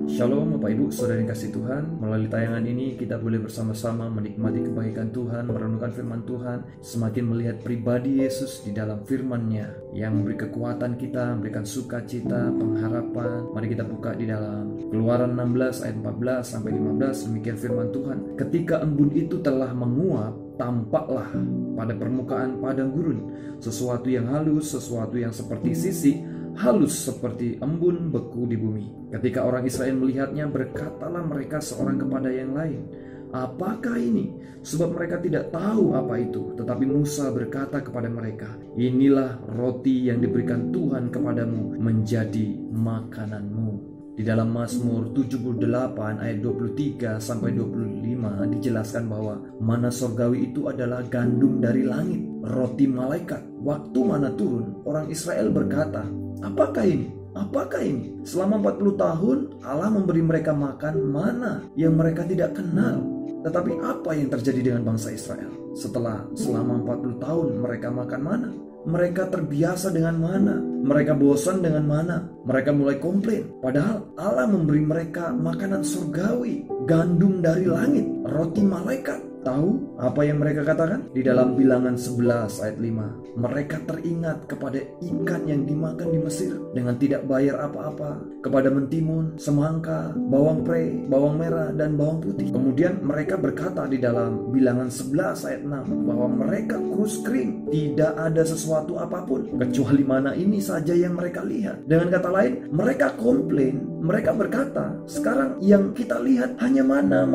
Shalom Bapak Ibu Saudara yang kasih Tuhan. Melalui tayangan ini kita boleh bersama-sama menikmati kebaikan Tuhan, merenungkan firman Tuhan, semakin melihat pribadi Yesus di dalam firman-Nya yang memberi kekuatan kita, memberikan sukacita, pengharapan. Mari kita buka di dalam Keluaran 16 ayat 14 sampai 15. Demikian firman Tuhan. Ketika embun itu telah menguap, tampaklah pada permukaan padang gurun sesuatu yang halus, sesuatu yang seperti sisik, halus seperti embun beku di bumi. Ketika orang Israel melihatnya, berkatalah mereka seorang kepada yang lain, "Apakah ini?" Sebab mereka tidak tahu apa itu. Tetapi Musa berkata kepada mereka, "Inilah roti yang diberikan Tuhan kepadamu menjadi makananmu." Di dalam Mazmur 78 ayat 23 sampai 25 dijelaskan bahwa mana sorgawi itu adalah gandum dari langit, roti malaikat. Waktu mana turun, orang Israel berkata, "Apakah ini? Apakah ini?" Selama 40 tahun Allah memberi mereka makan mana yang mereka tidak kenal. Tetapi apa yang terjadi dengan bangsa Israel? Selama 40 tahun mereka makan mana? Mereka terbiasa dengan mana? Mereka bosan dengan mana? Mereka mulai komplain. Padahal Allah memberi mereka makanan surgawi, gandum dari langit, roti malaikat. Tahu apa yang mereka katakan? Di dalam Bilangan 11 ayat 5, mereka teringat kepada ikan yang dimakan di Mesir dengan tidak bayar apa-apa, kepada mentimun, semangka, bawang pre, bawang merah, dan bawang putih. Kemudian mereka berkata di dalam Bilangan 11 ayat 6 bahwa mereka kurus kering, tidak ada sesuatu apapun kecuali mana ini saja yang mereka lihat. Dengan kata lain, mereka komplain. Mereka berkata, sekarang yang kita lihat hanya mana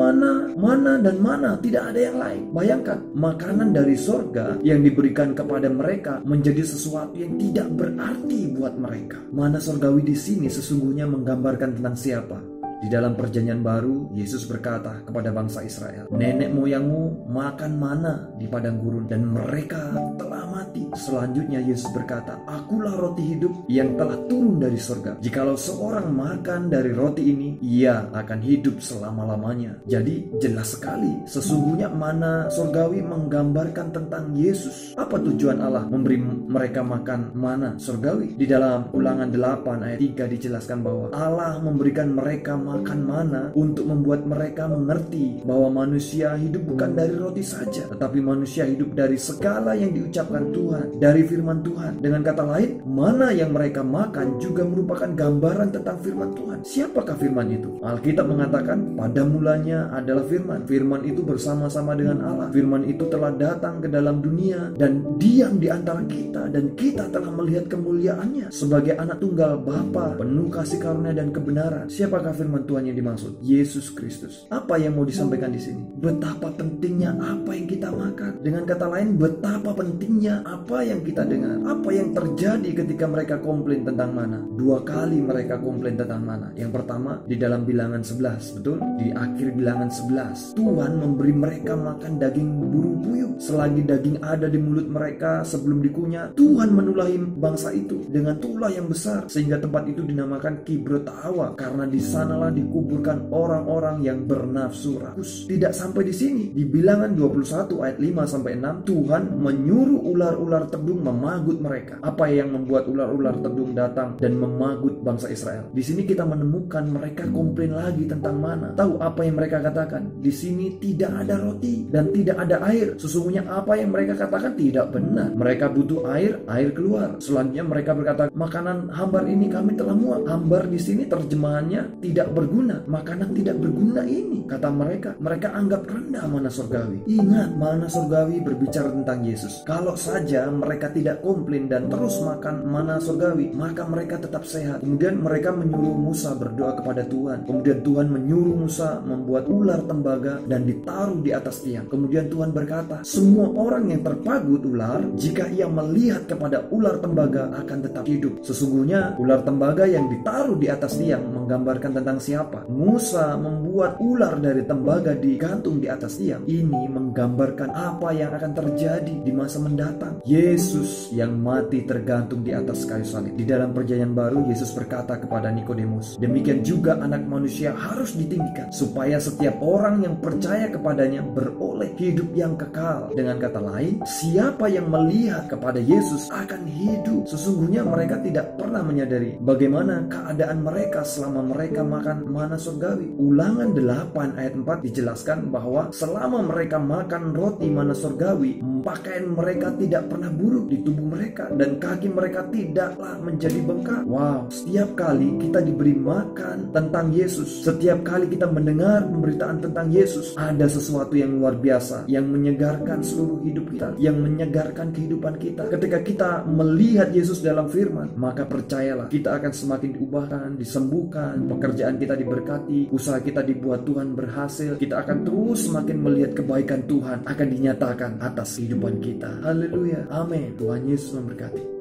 dan mana, tidak ada yang lain. Bayangkan, makanan dari sorga yang diberikan kepada mereka menjadi sesuatu yang tidak berarti buat mereka. Mana sorgawi di sini sesungguhnya menggambarkan tentang siapa? Di dalam Perjanjian Baru, Yesus berkata kepada bangsa Israel, "Nenek moyangmu makan mana di padang gurun dan mereka telah mati." Selanjutnya Yesus berkata, "Akulah roti hidup yang telah turun dari surga. Jikalau seorang makan dari roti ini, ia akan hidup selama-lamanya." Jadi jelas sekali, sesungguhnya mana surgawi menggambarkan tentang Yesus. Apa tujuan Allah memberi mereka makan mana surgawi? Di dalam Ulangan 8 ayat 3 dijelaskan bahwa Allah memberikan mereka makan mana untuk membuat mereka mengerti bahwa manusia hidup bukan dari roti saja, tetapi manusia hidup dari segala yang diucapkan Tuhan, dari firman Tuhan. Dengan kata lain, mana yang mereka makan juga merupakan gambaran tentang firman Tuhan. Siapakah firman itu? Alkitab mengatakan pada mulanya adalah firman. Firman itu bersama-sama dengan Allah. Firman itu telah datang ke dalam dunia dan diam di antara kita, dan kita telah melihat kemuliaannya sebagai anak tunggal Bapa, penuh kasih karunia dan kebenaran. Siapakah firman Tuhan yang dimaksud? Yesus Kristus. Apa yang mau disampaikan di sini? Betapa pentingnya apa yang kita makan. Dengan kata lain, betapa pentingnya apa yang kita dengar. Apa yang terjadi ketika mereka komplain tentang mana? 2 kali mereka komplain tentang mana. Yang pertama di dalam Bilangan 11, betul? Di akhir Bilangan 11, Tuhan memberi mereka makan daging burung puyuh. Selagi daging ada di mulut mereka sebelum dikunyah, Tuhan menulahi bangsa itu dengan tulah yang besar, sehingga tempat itu dinamakan Kibrot Hawa, karena di sanalah dikuburkan orang-orang yang bernafsu rakus. Tidak sampai di sini. Di Bilangan 21 ayat 5 sampai 6, Tuhan menyuruh ular-ular tedung memagut mereka. Apa yang membuat ular-ular tedung datang dan memagut bangsa Israel? Di sini kita menemukan mereka komplain lagi tentang mana. Tahu apa yang mereka katakan? Di sini tidak ada roti dan tidak ada air. Sesungguhnya apa yang mereka katakan tidak benar. Mereka butuh air, air keluar. Selanjutnya mereka berkata, "Makanan hambar ini kami telah muak." Hambar di sini terjemahannya tidak berguna. Makanan tidak berguna ini, kata mereka anggap rendah mana surgawi. Ingat, mana surgawi berbicara tentang Yesus. Kalau saja mereka tidak komplain dan terus makan mana surgawi, maka mereka tetap sehat. Kemudian mereka menyuruh Musa berdoa kepada Tuhan. Kemudian Tuhan menyuruh Musa membuat ular tembaga dan ditaruh di atas tiang. Kemudian Tuhan berkata, semua orang yang terpagut ular, jika ia melihat kepada ular tembaga akan tetap hidup. Sesungguhnya ular tembaga yang ditaruh di atas tiang menggambarkan tentang siapa? Musa membuat ular dari tembaga digantung di atas tiang. Ini menggambarkan apa yang akan terjadi di masa mendatang. Yesus yang mati tergantung di atas kayu salib. Di dalam Perjanjian Baru, Yesus berkata kepada Nikodemus, "Demikian juga anak manusia harus ditinggikan, supaya setiap orang yang percaya kepadanya beroleh hidup yang kekal." Dengan kata lain, siapa yang melihat kepada Yesus akan hidup. Sesungguhnya mereka tidak pernah menyadari bagaimana keadaan mereka selama mereka makan makan mana surgawi. Ulangan 8 ayat 4 dijelaskan bahwa selama mereka makan roti mana surgawi, pakaian mereka tidak pernah buruk di tubuh mereka dan kaki mereka tidaklah menjadi bengkak. Wow, setiap kali kita diberi makan tentang Yesus, setiap kali kita mendengar pemberitaan tentang Yesus, ada sesuatu yang luar biasa yang menyegarkan seluruh hidup kita, yang menyegarkan kehidupan kita. Ketika kita melihat Yesus dalam firman, maka percayalah kita akan semakin diubahkan, disembuhkan, pekerjaan kita diberkati, usaha kita dibuat Tuhan berhasil. Kita akan terus semakin melihat kebaikan Tuhan akan dinyatakan atas kehidupan kita. Haleluya, amin. Tuhan Yesus memberkati.